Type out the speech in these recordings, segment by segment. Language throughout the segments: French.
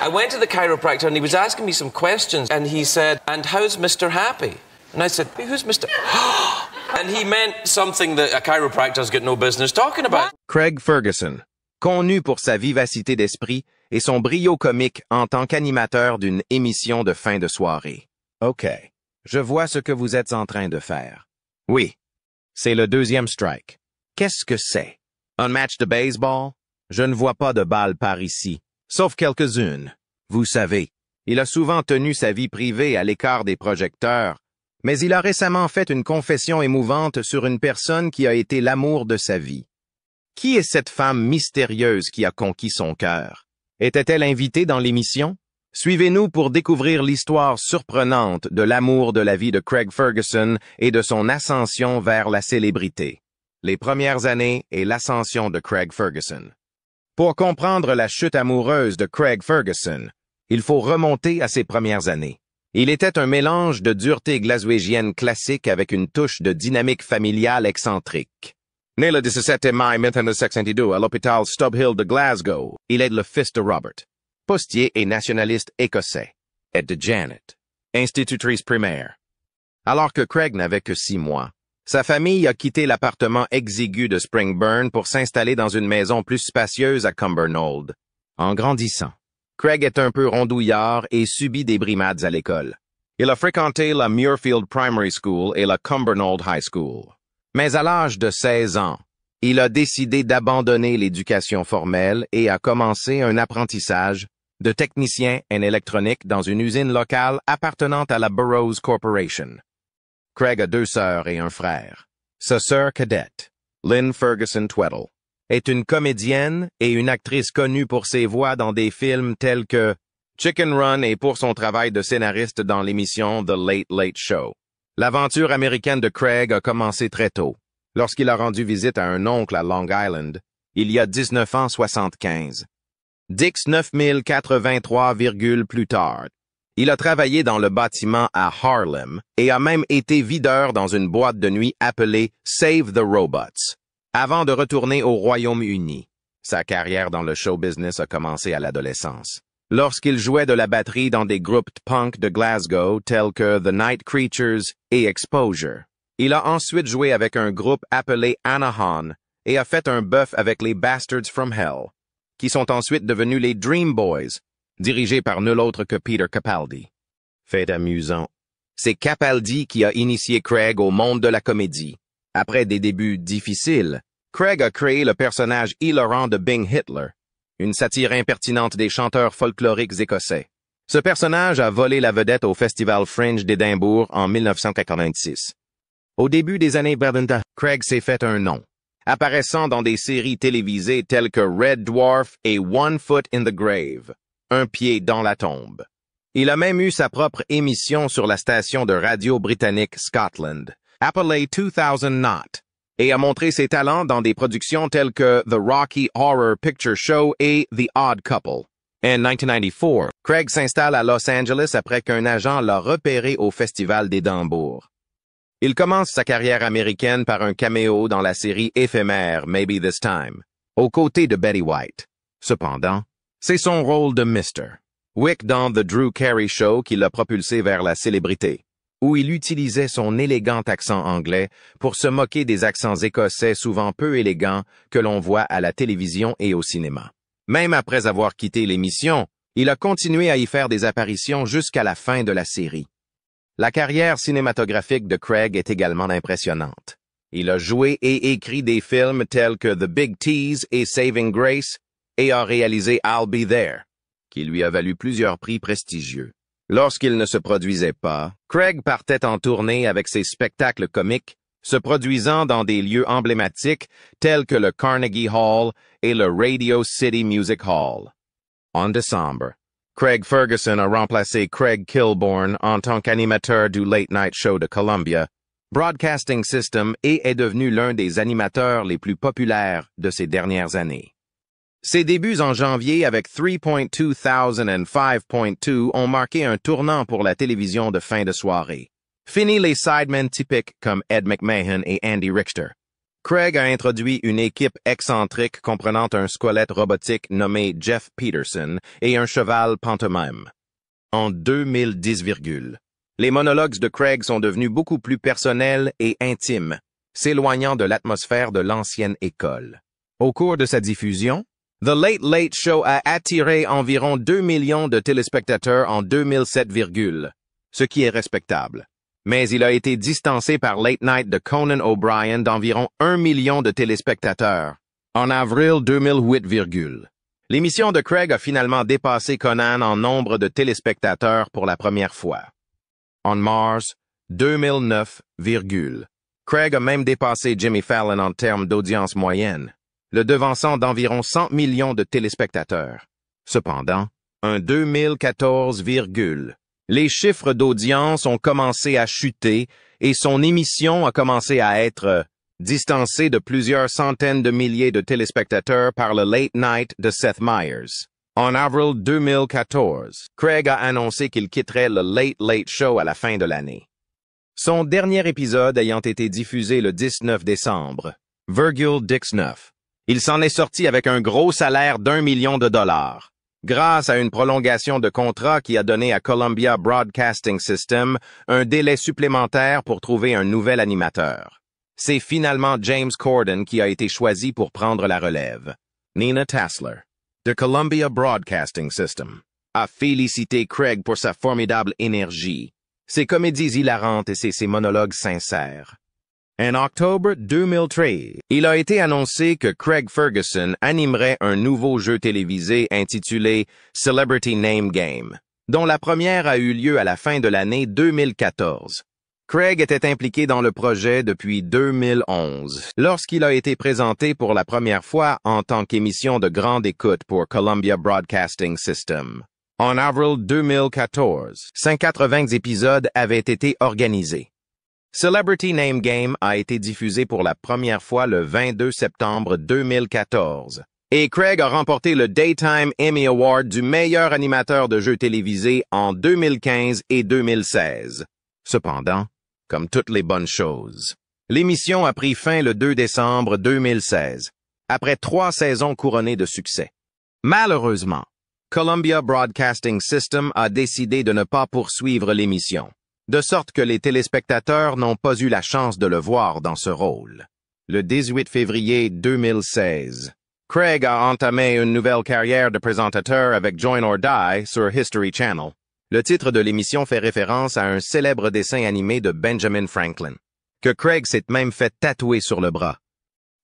I went to the chiropractor and he was asking me some questions and he said, "And how's Mr. Happy?" And I said, "Who's Mr. And he meant something that a chiropractor's got no business talking about. Craig Ferguson, connu pour sa vivacité d'esprit et son brio comique en tant qu'animateur d'une émission de fin de soirée. OK, je vois ce que vous êtes en train de faire. Oui, c'est le deuxième strike. Qu'est-ce que c'est? Un match de baseball? Je ne vois pas de balles par ici, sauf quelques-unes. Vous savez, il a souvent tenu sa vie privée à l'écart des projecteurs, mais il a récemment fait une confession émouvante sur une personne qui a été l'amour de sa vie. Qui est cette femme mystérieuse qui a conquis son cœur? Était-elle invitée dans l'émission? Suivez-nous pour découvrir l'histoire surprenante de l'amour de la vie de Craig Ferguson et de son ascension vers la célébrité. Les premières années et l'ascension de Craig Ferguson. Pour comprendre la chute amoureuse de Craig Ferguson, il faut remonter à ses premières années. Il était un mélange de dureté glaswegienne classique avec une touche de dynamique familiale excentrique. Né le 17 mai 1962 à l'hôpital Stubhill de Glasgow, il est le fils de Robert, postier et nationaliste écossais, et de Janet, institutrice primaire. Alors que Craig n'avait que 6 mois, sa famille a quitté l'appartement exigu de Springburn pour s'installer dans une maison plus spacieuse à Cumbernauld. En grandissant, Craig est un peu rondouillard et subit des brimades à l'école. Il a fréquenté la Muirfield Primary School et la Cumbernauld High School. Mais à l'âge de 16 ans, il a décidé d'abandonner l'éducation formelle et a commencé un apprentissage de technicien en électronique dans une usine locale appartenant à la Burroughs Corporation. Craig a 2 sœurs et un frère. Sa sœur cadette, Lynn Ferguson Tweddle, est une comédienne et une actrice connue pour ses voix dans des films tels que Chicken Run et pour son travail de scénariste dans l'émission The Late Late Show. L'aventure américaine de Craig a commencé très tôt, lorsqu'il a rendu visite à un oncle à Long Island, il y a 1975. Dix 9083, plus tard. Il a travaillé dans le bâtiment à Harlem et a même été videur dans une boîte de nuit appelée Save the Robots, avant de retourner au Royaume-Uni. Sa carrière dans le show business a commencé à l'adolescence, lorsqu'il jouait de la batterie dans des groupes punk de Glasgow tels que The Night Creatures et Exposure. Il a ensuite joué avec un groupe appelé Anahan et a fait un bœuf avec les Bastards from Hell, qui sont ensuite devenus les Dream Boys, dirigé par nul autre que Peter Capaldi. Fait amusant, c'est Capaldi qui a initié Craig au monde de la comédie. Après des débuts difficiles, Craig a créé le personnage hilarant de Bing Hitler, une satire impertinente des chanteurs folkloriques écossais. Ce personnage a volé la vedette au Festival Fringe d'Édimbourg en 1986. Au début des années Bradenta, Craig s'est fait un nom, apparaissant dans des séries télévisées telles que Red Dwarf et One Foot in the Grave. Un pied dans la tombe. Il a même eu sa propre émission sur la station de radio britannique Scotland, appelée 2000 Knot, et a montré ses talents dans des productions telles que The Rocky Horror Picture Show et The Odd Couple. En 1994, Craig s'installe à Los Angeles après qu'un agent l'a repéré au Festival d'Édimbourg. Il commence sa carrière américaine par un caméo dans la série éphémère Maybe This Time, aux côtés de Betty White. Cependant, c'est son rôle de Mr. Wick dans The Drew Carey Show qui l'a propulsé vers la célébrité, où il utilisait son élégant accent anglais pour se moquer des accents écossais souvent peu élégants que l'on voit à la télévision et au cinéma. Même après avoir quitté l'émission, il a continué à y faire des apparitions jusqu'à la fin de la série. La carrière cinématographique de Craig est également impressionnante. Il a joué et écrit des films tels que The Big Tease et Saving Grace, et a réalisé I'll Be There, qui lui a valu plusieurs prix prestigieux. Lorsqu'il ne se produisait pas, Craig partait en tournée avec ses spectacles comiques, se produisant dans des lieux emblématiques tels que le Carnegie Hall et le Radio City Music Hall. En décembre, Craig Ferguson a remplacé Craig Kilborn en tant qu'animateur du Late Night Show de Columbia Broadcasting System et est devenu l'un des animateurs les plus populaires de ces dernières années. Ses débuts en janvier avec 3.2000 et 5.2 ont marqué un tournant pour la télévision de fin de soirée. Fini les sidemen typiques comme Ed McMahon et Andy Richter. Craig a introduit une équipe excentrique comprenant un squelette robotique nommé Jeff Peterson et un cheval pantomime. En 2010, les monologues de Craig sont devenus beaucoup plus personnels et intimes, s'éloignant de l'atmosphère de l'ancienne école. Au cours de sa diffusion, The Late Late Show a attiré environ 2 millions de téléspectateurs en 2007, ce qui est respectable. Mais il a été distancé par Late Night de Conan O'Brien d'environ 1 million de téléspectateurs en avril 2008, L'émission de Craig a finalement dépassé Conan en nombre de téléspectateurs pour la première fois. En mars 2009, Craig a même dépassé Jimmy Fallon en termes d'audience moyenne, le devançant d'environ 100 millions de téléspectateurs. Cependant, en 2014, les chiffres d'audience ont commencé à chuter et son émission a commencé à être distancée de plusieurs centaines de milliers de téléspectateurs par le Late Night de Seth Meyers. En avril 2014, Craig a annoncé qu'il quitterait le Late Late Show à la fin de l'année. Son dernier épisode ayant été diffusé le 19 décembre, il s'en est sorti avec un gros salaire d'1 million de dollars, grâce à une prolongation de contrat qui a donné à Columbia Broadcasting System un délai supplémentaire pour trouver un nouvel animateur. C'est finalement James Corden qui a été choisi pour prendre la relève. Nina Tassler, de Columbia Broadcasting System, a félicité Craig pour sa formidable énergie, ses comédies hilarantes et ses monologues sincères. En octobre 2013, il a été annoncé que Craig Ferguson animerait un nouveau jeu télévisé intitulé Celebrity Name Game, dont la première a eu lieu à la fin de l'année 2014. Craig était impliqué dans le projet depuis 2011, lorsqu'il a été présenté pour la première fois en tant qu'émission de grande écoute pour Columbia Broadcasting System. En avril 2014, 180 épisodes avaient été organisés. Celebrity Name Game a été diffusé pour la première fois le 22 septembre 2014, et Craig a remporté le Daytime Emmy Award du meilleur animateur de jeux télévisés en 2015 et 2016. Cependant, comme toutes les bonnes choses, l'émission a pris fin le 2 décembre 2016, après 3 saisons couronnées de succès. Malheureusement, Columbia Broadcasting System a décidé de ne pas poursuivre l'émission, de sorte que les téléspectateurs n'ont pas eu la chance de le voir dans ce rôle. Le 18 février 2016, Craig a entamé une nouvelle carrière de présentateur avec Join or Die sur History Channel. Le titre de l'émission fait référence à un célèbre dessin animé de Benjamin Franklin, que Craig s'est même fait tatouer sur le bras.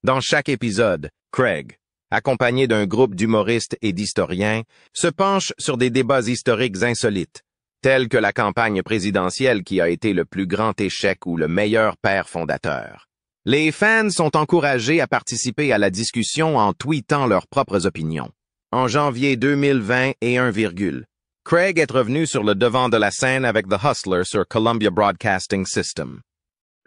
Dans chaque épisode, Craig, accompagné d'un groupe d'humoristes et d'historiens, se penche sur des débats historiques insolites, tels que la campagne présidentielle qui a été le plus grand échec ou le meilleur père fondateur. Les fans sont encouragés à participer à la discussion en tweetant leurs propres opinions. En janvier 2020 Craig est revenu sur le devant de la scène avec The Hustler sur Columbia Broadcasting System.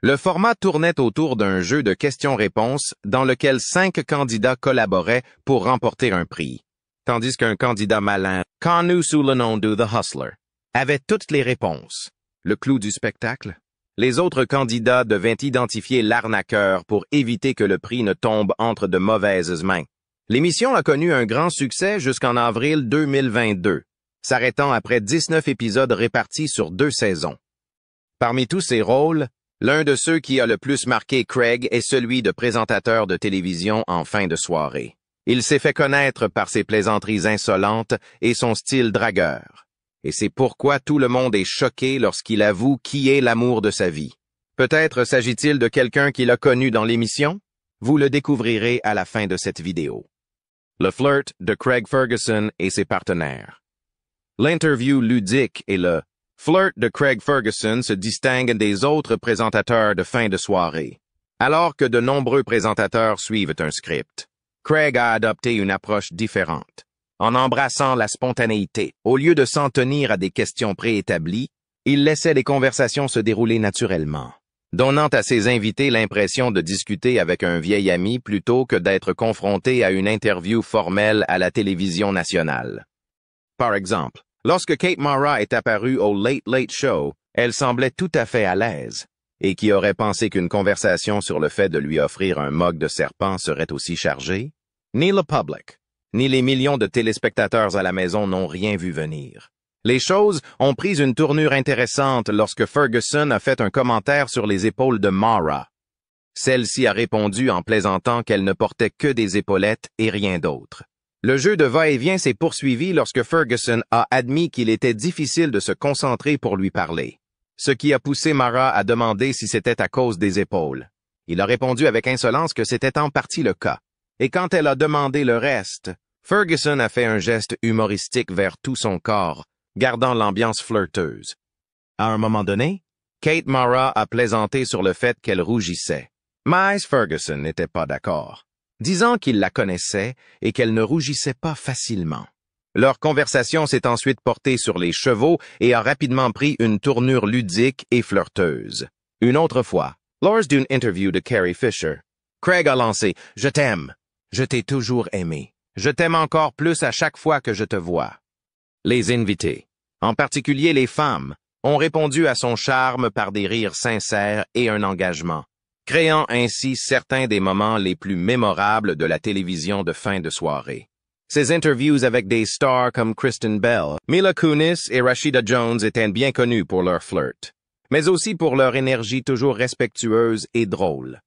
Le format tournait autour d'un jeu de questions-réponses dans lequel 5 candidats collaboraient pour remporter un prix, tandis qu'un candidat malin, connu sous le nom de The Hustler, avait toutes les réponses. Le clou du spectacle? Les autres candidats devaient identifier l'arnaqueur pour éviter que le prix ne tombe entre de mauvaises mains. L'émission a connu un grand succès jusqu'en avril 2022, s'arrêtant après 19 épisodes répartis sur 2 saisons. Parmi tous ces rôles, l'un de ceux qui a le plus marqué Craig est celui de présentateur de télévision en fin de soirée. Il s'est fait connaître par ses plaisanteries insolentes et son style dragueur. Et c'est pourquoi tout le monde est choqué lorsqu'il avoue qui est l'amour de sa vie. Peut-être s'agit-il de quelqu'un qu'il a connu dans l'émission? Vous le découvrirez à la fin de cette vidéo. Le flirt de Craig Ferguson et ses partenaires. L'interview ludique et le flirt de Craig Ferguson se distinguent des autres présentateurs de fin de soirée. Alors que de nombreux présentateurs suivent un script, Craig a adopté une approche différente. En embrassant la spontanéité, au lieu de s'en tenir à des questions préétablies, il laissait les conversations se dérouler naturellement, donnant à ses invités l'impression de discuter avec un vieil ami plutôt que d'être confronté à une interview formelle à la télévision nationale. Par exemple, lorsque Kate Mara est apparue au Late Late Show, elle semblait tout à fait à l'aise. et qui aurait pensé qu'une conversation sur le fait de lui offrir un mug de serpent serait aussi chargée? Ni le public, ni les millions de téléspectateurs à la maison n'ont rien vu venir. Les choses ont pris une tournure intéressante lorsque Ferguson a fait un commentaire sur les épaules de Mara. Celle-ci a répondu en plaisantant qu'elle ne portait que des épaulettes et rien d'autre. Le jeu de va-et-vient s'est poursuivi lorsque Ferguson a admis qu'il était difficile de se concentrer pour lui parler, ce qui a poussé Mara à demander si c'était à cause des épaules. Il a répondu avec insolence que c'était en partie le cas. Et quand elle a demandé le reste, Ferguson a fait un geste humoristique vers tout son corps, gardant l'ambiance flirteuse. À un moment donné, Kate Mara a plaisanté sur le fait qu'elle rougissait. Miles Ferguson n'était pas d'accord, disant qu'il la connaissait et qu'elle ne rougissait pas facilement. Leur conversation s'est ensuite portée sur les chevaux et a rapidement pris une tournure ludique et flirteuse. Une autre fois, lors d'une interview de Carrie Fisher, Craig a lancé « Je t'aime. Je t'ai toujours aimé. Je t'aime encore plus à chaque fois que je te vois. » Les invités, en particulier les femmes, ont répondu à son charme par des rires sincères et un engagement, créant ainsi certains des moments les plus mémorables de la télévision de fin de soirée. Ces interviews avec des stars comme Kristen Bell, Mila Kunis et Rashida Jones étaient bien connues pour leur flirt, mais aussi pour leur énergie toujours respectueuse et drôle.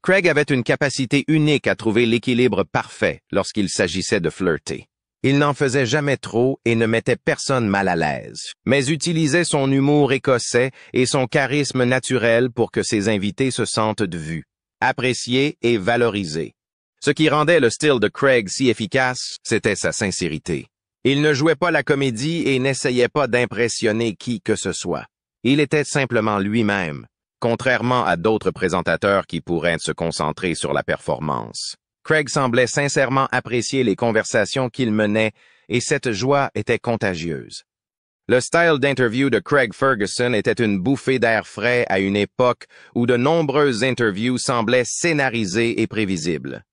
Craig avait une capacité unique à trouver l'équilibre parfait lorsqu'il s'agissait de flirter. Il n'en faisait jamais trop et ne mettait personne mal à l'aise, mais utilisait son humour écossais et son charisme naturel pour que ses invités se sentent vus, appréciés et valorisés. Ce qui rendait le style de Craig si efficace, c'était sa sincérité. Il ne jouait pas la comédie et n'essayait pas d'impressionner qui que ce soit. Il était simplement lui-même, contrairement à d'autres présentateurs qui pourraient se concentrer sur la performance. Craig semblait sincèrement apprécier les conversations qu'il menait et cette joie était contagieuse. Le style d'interview de Craig Ferguson était une bouffée d'air frais à une époque où de nombreuses interviews semblaient scénarisées et prévisibles.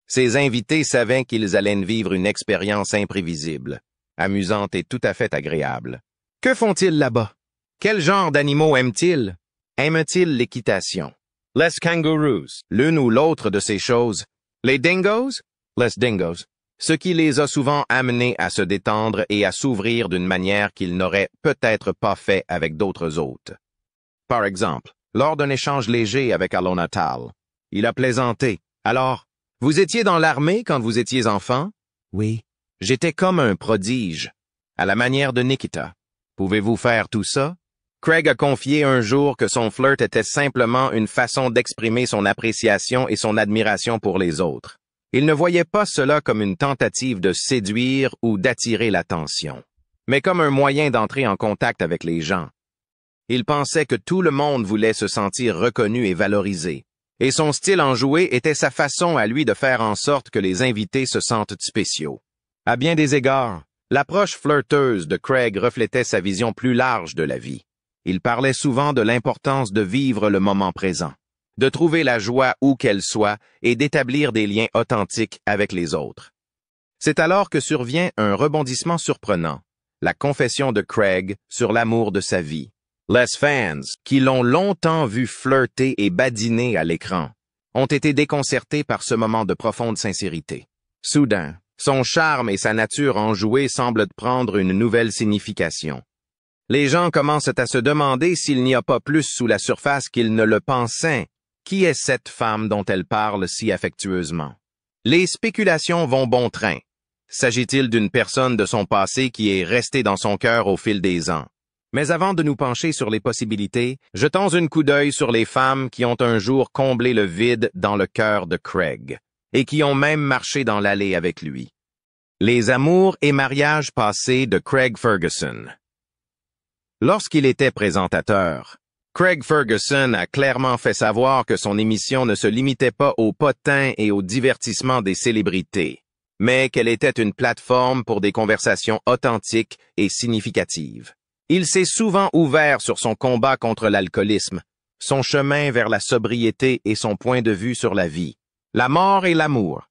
Ses invités savaient qu'ils allaient vivre une expérience imprévisible, amusante et tout à fait agréable. Que font-ils là-bas? Quel genre d'animaux aiment-ils? Aiment-ils l'équitation? Les kangaroos, l'une ou l'autre de ces choses. Les dingos? Les dingos. Ce qui les a souvent amenés à se détendre et à s'ouvrir d'une manière qu'ils n'auraient peut-être pas fait avec d'autres hôtes. Par exemple, lors d'un échange léger avec Alona Tal, il a plaisanté. Alors, vous étiez dans l'armée quand vous étiez enfant? Oui. J'étais comme un prodige, à la manière de Nikita. Pouvez-vous faire tout ça? Craig a confié un jour que son flirt était simplement une façon d'exprimer son appréciation et son admiration pour les autres. Il ne voyait pas cela comme une tentative de séduire ou d'attirer l'attention, mais comme un moyen d'entrer en contact avec les gens. Il pensait que tout le monde voulait se sentir reconnu et valorisé, et son style enjoué était sa façon à lui de faire en sorte que les invités se sentent spéciaux. À bien des égards, l'approche flirteuse de Craig reflétait sa vision plus large de la vie. Il parlait souvent de l'importance de vivre le moment présent, de trouver la joie où qu'elle soit et d'établir des liens authentiques avec les autres. C'est alors que survient un rebondissement surprenant, la confession de Craig sur l'amour de sa vie. Les fans, qui l'ont longtemps vu flirter et badiner à l'écran, ont été déconcertés par ce moment de profonde sincérité. Soudain, son charme et sa nature enjouée semblent prendre une nouvelle signification. Les gens commencent à se demander s'il n'y a pas plus sous la surface qu'ils ne le pensaient. Qui est cette femme dont elle parle si affectueusement? Les spéculations vont bon train. S'agit-il d'une personne de son passé qui est restée dans son cœur au fil des ans? Mais avant de nous pencher sur les possibilités, jetons un coup d'œil sur les femmes qui ont un jour comblé le vide dans le cœur de Craig, et qui ont même marché dans l'allée avec lui. Les amours et mariages passés de Craig Ferguson. Lorsqu'il était présentateur, Craig Ferguson a clairement fait savoir que son émission ne se limitait pas au potin et au divertissement des célébrités, mais qu'elle était une plateforme pour des conversations authentiques et significatives. Il s'est souvent ouvert sur son combat contre l'alcoolisme, son chemin vers la sobriété et son point de vue sur la vie, la mort et l'amour.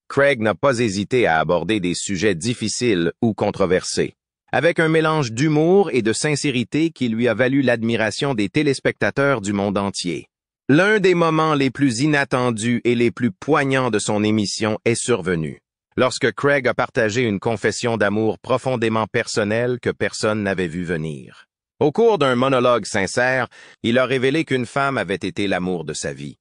Craig n'a pas hésité à aborder des sujets difficiles ou controversés, avec un mélange d'humour et de sincérité qui lui a valu l'admiration des téléspectateurs du monde entier. L'un des moments les plus inattendus et les plus poignants de son émission est survenu, lorsque Craig a partagé une confession d'amour profondément personnelle que personne n'avait vu venir. Au cours d'un monologue sincère, il a révélé qu'une femme avait été l'amour de sa vie.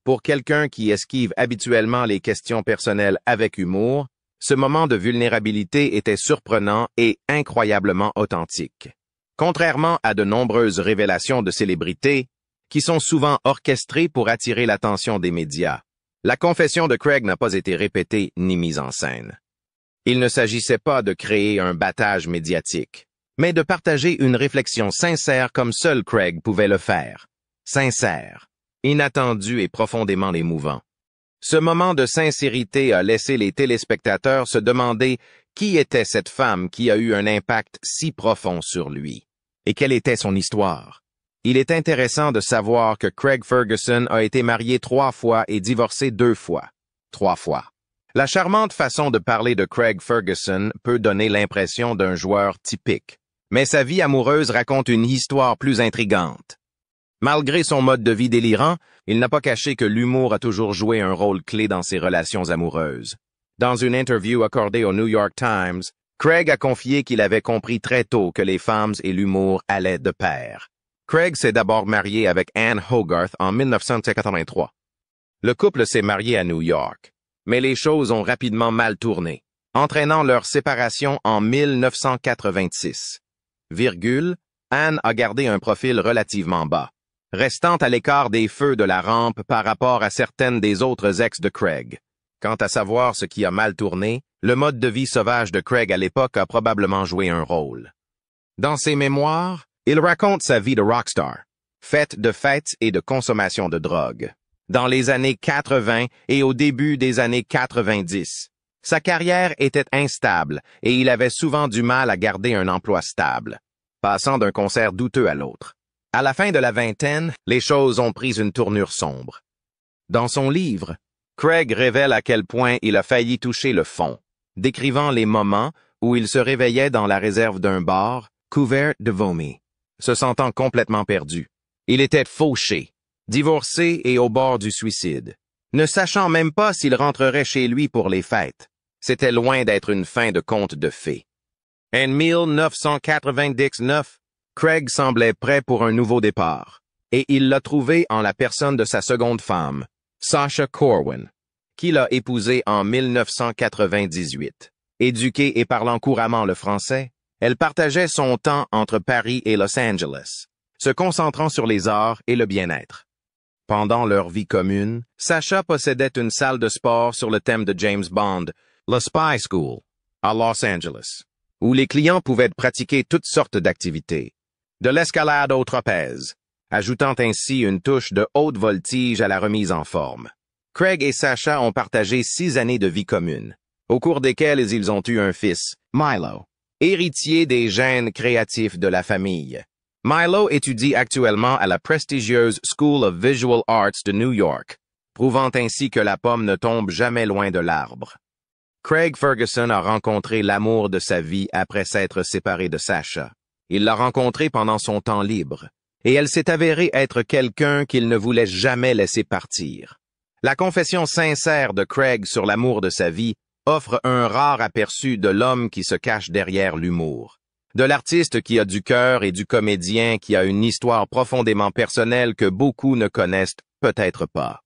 Pour quelqu'un qui esquive habituellement les questions personnelles avec humour, ce moment de vulnérabilité était surprenant et incroyablement authentique. Contrairement à de nombreuses révélations de célébrités, qui sont souvent orchestrées pour attirer l'attention des médias, la confession de Craig n'a pas été répétée ni mise en scène. Il ne s'agissait pas de créer un battage médiatique, mais de partager une réflexion sincère comme seul Craig pouvait le faire. Sincère, inattendu et profondément émouvant. Ce moment de sincérité a laissé les téléspectateurs se demander qui était cette femme qui a eu un impact si profond sur lui, et quelle était son histoire. Il est intéressant de savoir que Craig Ferguson a été marié 3 fois et divorcé 2 fois. 3 fois. La charmante façon de parler de Craig Ferguson peut donner l'impression d'un joueur typique, mais sa vie amoureuse raconte une histoire plus intrigante. Malgré son mode de vie délirant, il n'a pas caché que l'humour a toujours joué un rôle clé dans ses relations amoureuses. Dans une interview accordée au New York Times, Craig a confié qu'il avait compris très tôt que les femmes et l'humour allaient de pair. Craig s'est d'abord marié avec Anne Hogarth en 1983. Le couple s'est marié à New York, mais les choses ont rapidement mal tourné, entraînant leur séparation en 1986. Anne a gardé un profil relativement bas, restant à l'écart des feux de la rampe par rapport à certaines des autres ex de Craig. Quant à savoir ce qui a mal tourné, le mode de vie sauvage de Craig à l'époque a probablement joué un rôle. Dans ses mémoires, il raconte sa vie de rockstar, faite de fêtes et de consommation de drogue. Dans les années 80 et au début des années 90, sa carrière était instable et il avait souvent du mal à garder un emploi stable, passant d'un concert douteux à l'autre. À la fin de la vingtaine, les choses ont pris une tournure sombre. Dans son livre, Craig révèle à quel point il a failli toucher le fond, décrivant les moments où il se réveillait dans la réserve d'un bar, couvert de vomi, se sentant complètement perdu. Il était fauché, divorcé et au bord du suicide, ne sachant même pas s'il rentrerait chez lui pour les fêtes. C'était loin d'être une fin de conte de fées. En 1999, Craig semblait prêt pour un nouveau départ, et il l'a trouvé en la personne de sa seconde femme, Sasha Corwin, qu'il a épousée en 1998. Éduquée et parlant couramment le français, elle partageait son temps entre Paris et Los Angeles, se concentrant sur les arts et le bien-être. Pendant leur vie commune, Sasha possédait une salle de sport sur le thème de James Bond, la Spy School, à Los Angeles, où les clients pouvaient pratiquer toutes sortes d'activités, de l'escalade au trapèze, ajoutant ainsi une touche de haute voltige à la remise en forme. Craig et Sasha ont partagé 6 années de vie commune, au cours desquelles ils ont eu un fils, Milo, héritier des gènes créatifs de la famille. Milo étudie actuellement à la prestigieuse School of Visual Arts de New York, prouvant ainsi que la pomme ne tombe jamais loin de l'arbre. Craig Ferguson a rencontré l'amour de sa vie après s'être séparé de Sasha. Il l'a rencontrée pendant son temps libre, et elle s'est avérée être quelqu'un qu'il ne voulait jamais laisser partir. La confession sincère de Craig sur l'amour de sa vie offre un rare aperçu de l'homme qui se cache derrière l'humour, de l'artiste qui a du cœur et du comédien qui a une histoire profondément personnelle que beaucoup ne connaissent peut-être pas.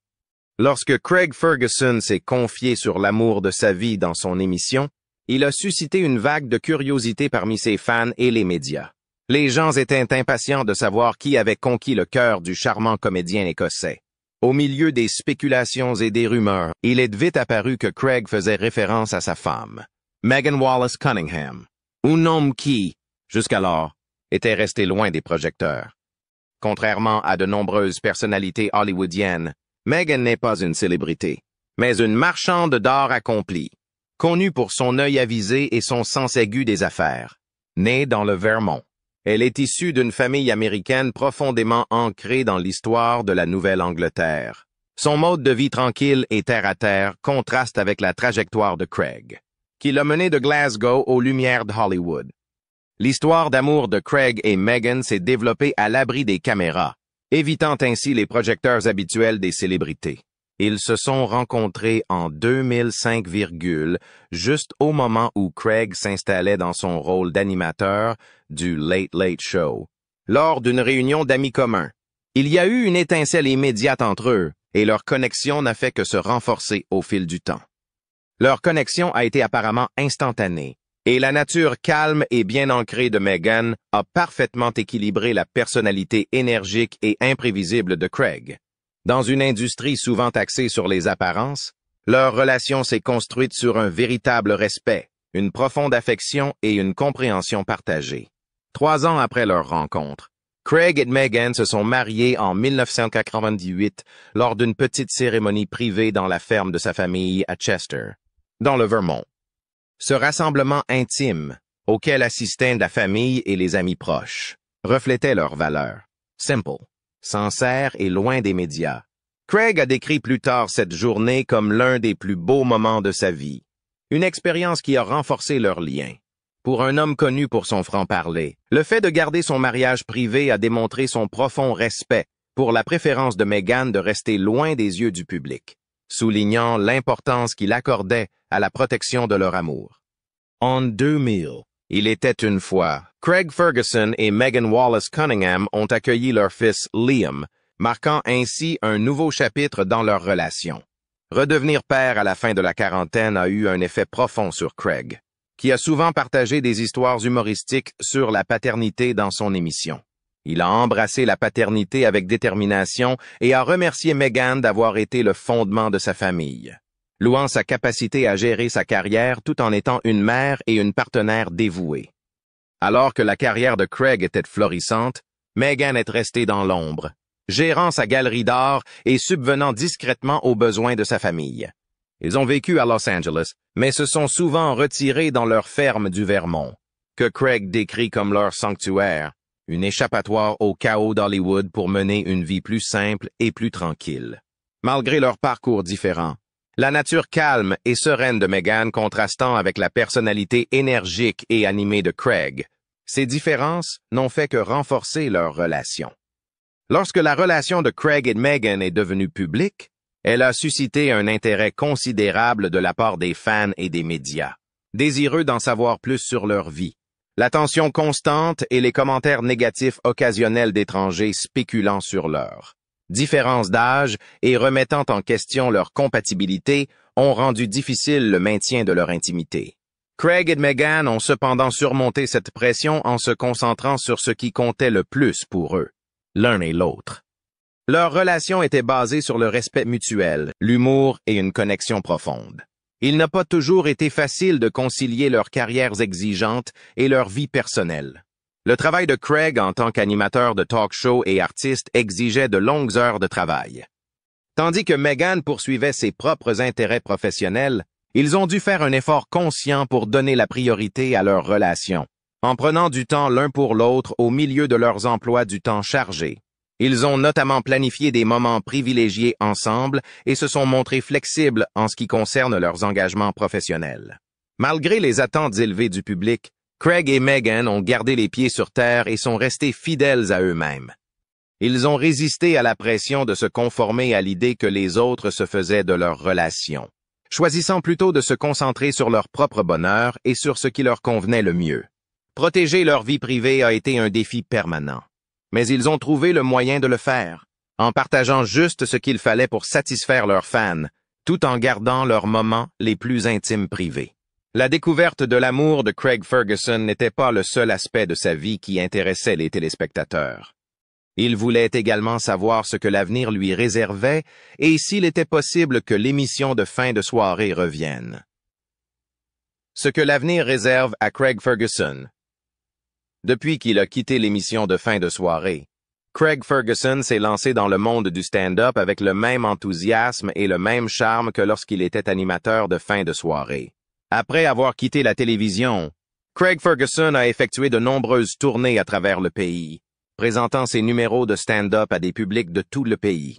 Lorsque Craig Ferguson s'est confié sur l'amour de sa vie dans son émission, il a suscité une vague de curiosité parmi ses fans et les médias. Les gens étaient impatients de savoir qui avait conquis le cœur du charmant comédien écossais. Au milieu des spéculations et des rumeurs, il est vite apparu que Craig faisait référence à sa femme, Megan Wallace Cunningham, un homme qui, jusqu'alors, était resté loin des projecteurs. Contrairement à de nombreuses personnalités hollywoodiennes, Megan n'est pas une célébrité, mais une marchande d'art accomplie, connue pour son œil avisé et son sens aigu des affaires. Née dans le Vermont, elle est issue d'une famille américaine profondément ancrée dans l'histoire de la Nouvelle-Angleterre. Son mode de vie tranquille et terre-à-terre contraste avec la trajectoire de Craig, qui l'a mené de Glasgow aux lumières de Hollywood. L'histoire d'amour de Craig et Meghan s'est développée à l'abri des caméras, évitant ainsi les projecteurs habituels des célébrités. Ils se sont rencontrés en 2005, juste au moment où Craig s'installait dans son rôle d'animateur du Late Late Show, lors d'une réunion d'amis communs. Il y a eu une étincelle immédiate entre eux, et leur connexion n'a fait que se renforcer au fil du temps. Leur connexion a été apparemment instantanée, et la nature calme et bien ancrée de Meghan a parfaitement équilibré la personnalité énergique et imprévisible de Craig. Dans une industrie souvent axée sur les apparences, leur relation s'est construite sur un véritable respect, une profonde affection et une compréhension partagée. 3 ans après leur rencontre, Craig et Meghan se sont mariés en 1998 lors d'une petite cérémonie privée dans la ferme de sa famille à Chester, dans le Vermont. Ce rassemblement intime, auquel assistaient la famille et les amis proches, reflétait leurs valeurs. Simple, sincère et loin des médias. Craig a décrit plus tard cette journée comme l'un des plus beaux moments de sa vie. Une expérience qui a renforcé leur lien. Pour un homme connu pour son franc-parler, le fait de garder son mariage privé a démontré son profond respect pour la préférence de Meghan de rester loin des yeux du public, soulignant l'importance qu'il accordait à la protection de leur amour. En 2000, il était une fois, Craig Ferguson et Meghan Wallace Cunningham ont accueilli leur fils Liam, marquant ainsi un nouveau chapitre dans leur relation. Redevenir père à la fin de la quarantaine a eu un effet profond sur Craig, qui a souvent partagé des histoires humoristiques sur la paternité dans son émission. Il a embrassé la paternité avec détermination et a remercié Meghan d'avoir été le fondement de sa famille, louant sa capacité à gérer sa carrière tout en étant une mère et une partenaire dévouée. Alors que la carrière de Craig était florissante, Meghan est restée dans l'ombre, gérant sa galerie d'art et subvenant discrètement aux besoins de sa famille. Ils ont vécu à Los Angeles, mais se sont souvent retirés dans leur ferme du Vermont, que Craig décrit comme leur sanctuaire, une échappatoire au chaos d'Hollywood pour mener une vie plus simple et plus tranquille. Malgré leurs parcours différents, la nature calme et sereine de Meghan contrastant avec la personnalité énergique et animée de Craig, ces différences n'ont fait que renforcer leur relation. Lorsque la relation de Craig et Meghan est devenue publique, elle a suscité un intérêt considérable de la part des fans et des médias, désireux d'en savoir plus sur leur vie. L'attention constante et les commentaires négatifs occasionnels d'étrangers spéculant sur leur différence d'âge et remettant en question leur compatibilité ont rendu difficile le maintien de leur intimité. Craig et Meghan ont cependant surmonté cette pression en se concentrant sur ce qui comptait le plus pour eux, l'un et l'autre. Leur relation était basée sur le respect mutuel, l'humour et une connexion profonde. Il n'a pas toujours été facile de concilier leurs carrières exigeantes et leur vie personnelle. Le travail de Craig en tant qu'animateur de talk-show et artiste exigeait de longues heures de travail. Tandis que Meghan poursuivait ses propres intérêts professionnels, ils ont dû faire un effort conscient pour donner la priorité à leur relation, en prenant du temps l'un pour l'autre au milieu de leurs emplois du temps chargés. Ils ont notamment planifié des moments privilégiés ensemble et se sont montrés flexibles en ce qui concerne leurs engagements professionnels. Malgré les attentes élevées du public, Craig et Meghan ont gardé les pieds sur terre et sont restés fidèles à eux-mêmes. Ils ont résisté à la pression de se conformer à l'idée que les autres se faisaient de leur relation, choisissant plutôt de se concentrer sur leur propre bonheur et sur ce qui leur convenait le mieux. Protéger leur vie privée a été un défi permanent. Mais ils ont trouvé le moyen de le faire, en partageant juste ce qu'il fallait pour satisfaire leurs fans, tout en gardant leurs moments les plus intimes privés. La découverte de l'amour de Craig Ferguson n'était pas le seul aspect de sa vie qui intéressait les téléspectateurs. Il voulait également savoir ce que l'avenir lui réservait et s'il était possible que l'émission de fin de soirée revienne. Ce que l'avenir réserve à Craig Ferguson. Depuis qu'il a quitté l'émission de fin de soirée, Craig Ferguson s'est lancé dans le monde du stand-up avec le même enthousiasme et le même charme que lorsqu'il était animateur de fin de soirée. Après avoir quitté la télévision, Craig Ferguson a effectué de nombreuses tournées à travers le pays, présentant ses numéros de stand-up à des publics de tout le pays.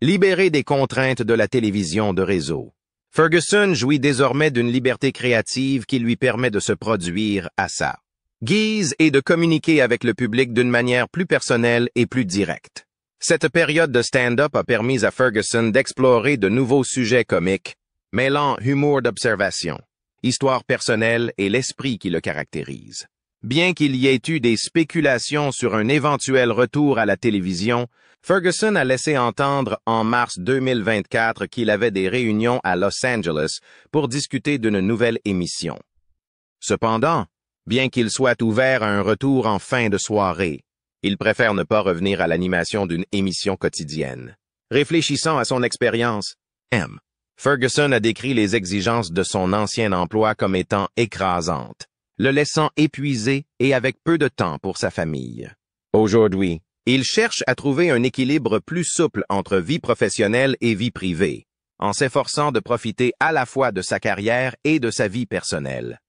Libéré des contraintes de la télévision de réseau, Ferguson jouit désormais d'une liberté créative qui lui permet de se produire à ça. guise est de communiquer avec le public d'une manière plus personnelle et plus directe. Cette période de stand-up a permis à Ferguson d'explorer de nouveaux sujets comiques, mêlant humour d'observation, histoire personnelle et l'esprit qui le caractérise. Bien qu'il y ait eu des spéculations sur un éventuel retour à la télévision, Ferguson a laissé entendre en mars 2024 qu'il avait des réunions à Los Angeles pour discuter d'une nouvelle émission. Cependant, bien qu'il soit ouvert à un retour en fin de soirée, il préfère ne pas revenir à l'animation d'une émission quotidienne. Réfléchissant à son expérience, Ferguson a décrit les exigences de son ancien emploi comme étant écrasantes, le laissant épuisé et avec peu de temps pour sa famille. Aujourd'hui, il cherche à trouver un équilibre plus souple entre vie professionnelle et vie privée, en s'efforçant de profiter à la fois de sa carrière et de sa vie personnelle.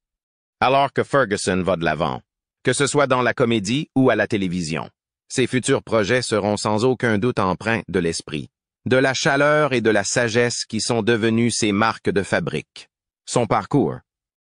Alors que Ferguson va de l'avant, que ce soit dans la comédie ou à la télévision, ses futurs projets seront sans aucun doute empreints de l'esprit, de la chaleur et de la sagesse qui sont devenus ses marques de fabrique. Son parcours,